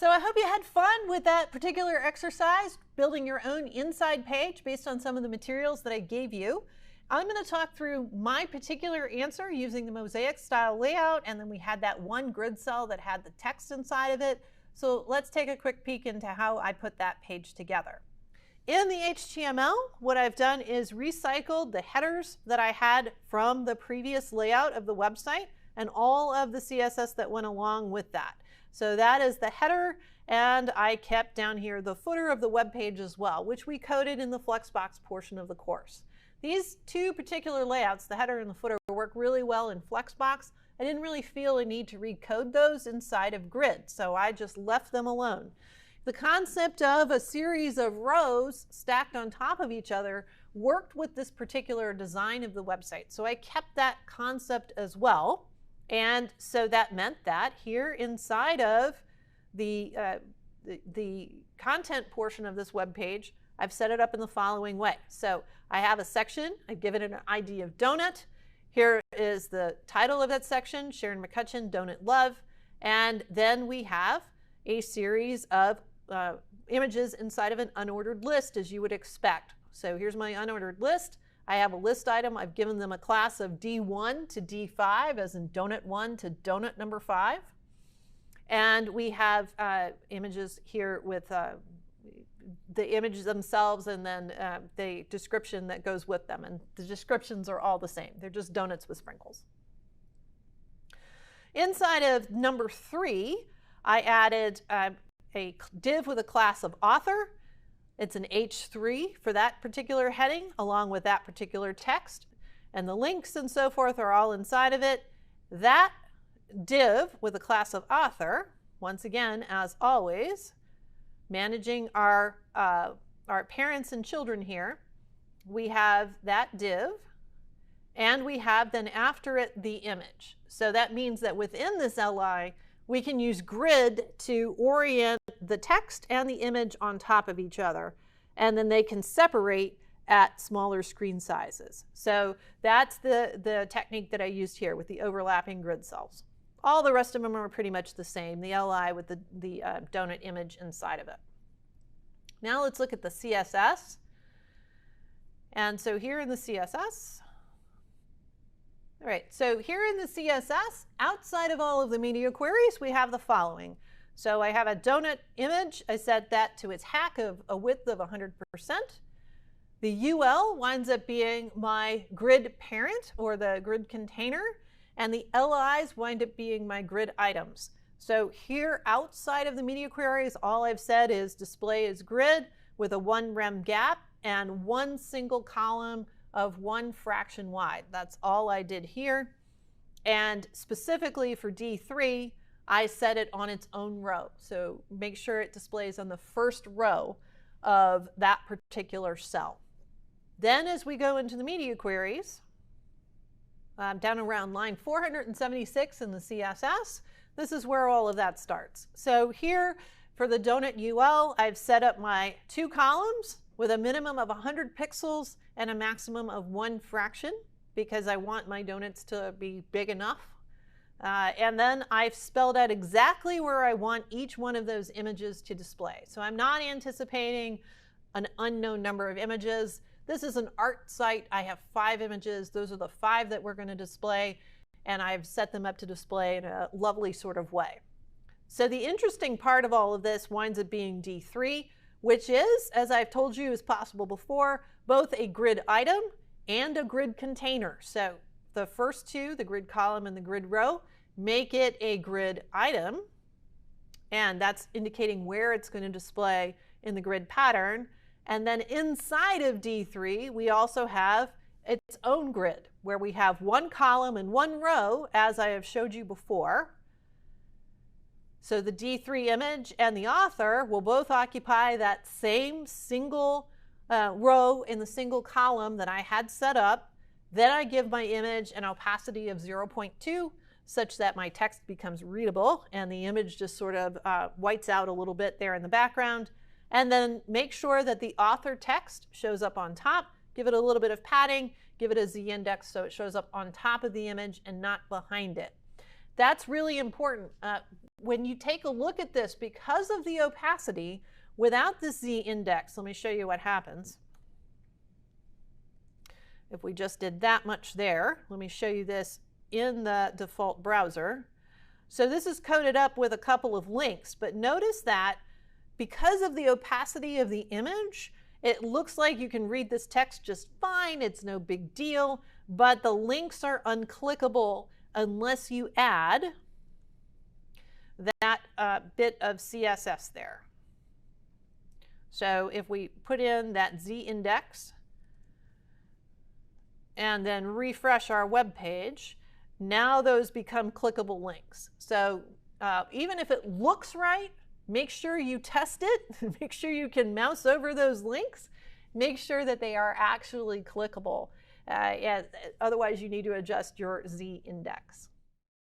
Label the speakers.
Speaker 1: So I hope you had fun with that particular exercise, building your own inside page based on some of the materials that I gave you. I'm going to talk through my particular answer using the mosaic style layout, and then we had that one grid cell that had the text inside of it. So let's take a quick peek into how I put that page together. In the HTML, what I've done is recycled the headers that I had from the previous layout of the website and all of the CSS that went along with that. So that is the header, and I kept down here the footer of the web page as well, which we coded in the Flexbox portion of the course. These two particular layouts, the header and the footer, work really well in Flexbox. I didn't really feel a need to recode those inside of Grid, so I just left them alone. The concept of a series of rows stacked on top of each other worked with this particular design of the website, so I kept that concept as well. And so that meant that here inside of the content portion of this web page, I've set it up in the following way. So I have a section, I've given it an ID of donut. Here is the title of that section, Sharon McCutcheon, Donut Love. And then we have a series of images inside of an unordered list, as you would expect. So here's my unordered list. I have a list item. I've given them a class of D1 to D5, as in donut 1 to donut number 5. And we have images here with the images themselves and then the description that goes with them. And the descriptions are all the same. They're just donuts with sprinkles. Inside of number 3, I added a div with a class of author. It's an H3 for that particular heading, along with that particular text. And the links and so forth are all inside of it. That div with a class of author, once again, as always, managing our parents and children here, we have that div, and we have then after it the image. So that means that within this LI, we can use Grid to orient the text and the image on top of each other, and then they can separate at smaller screen sizes. So that's the technique that I used here with the overlapping grid cells. All the rest of them are pretty much the same, the LI with the donut image inside of it. Now let's look at the CSS. And so here in the CSS, all right, so here in the CSS, outside of all of the media queries, we have the following. So I have a donut image. I set that to its hack of a width of 100%. The UL winds up being my grid parent or the grid container, and the LIs wind up being my grid items. So here outside of the media queries, all I've said is display is grid with a 1 rem gap and one single column of 1 fraction wide. That's all I did here. And specifically for D3, I set it on its own row. So make sure it displays on the first row of that particular cell. Then as we go into the media queries, down around line 476 in the CSS, this is where all of that starts. So here for the donut UL, I've set up my 2 columns with a minimum of 100 pixels and a maximum of 1 fraction because I want my donuts to be big enough. And then I've spelled out exactly where I want each one of those images to display. So I'm not anticipating an unknown number of images. This is an art site. I have 5 images. Those are the 5 that we're going to display, and I've set them up to display in a lovely sort of way. So the interesting part of all of this winds up being D3, which is, as I've told you is possible before, both a grid item and a grid container. So the first 2, the grid column and the grid row, make it a grid item, and that's indicating where it's going to display in the grid pattern. And then inside of D3, we also have its own grid, where we have 1 column and 1 row, as I have showed you before. So the D3 image and the author will both occupy that same single row in the single column that I had set up. Then I give my image an opacity of 0.2 such that my text becomes readable and the image just sort of whites out a little bit there in the background. And then make sure that the author text shows up on top. Give it a little bit of padding. Give it a Z-index so it shows up on top of the image and not behind it. That's really important. When you take a look at this, because of the opacity, without the Z index, let me show you what happens. If we just did that much there, let me show you this in the default browser. So this is coded up with a couple of links, but notice that because of the opacity of the image, it looks like you can read this text just fine, it's no big deal, but the links are unclickable unless you add that bit of CSS there. So if we put in that Z index and then refresh our web page, now those become clickable links. So even if it looks right, make sure you test it. Make sure you can mouse over those links. Make sure that they are actually clickable. Otherwise, you need to adjust your Z index.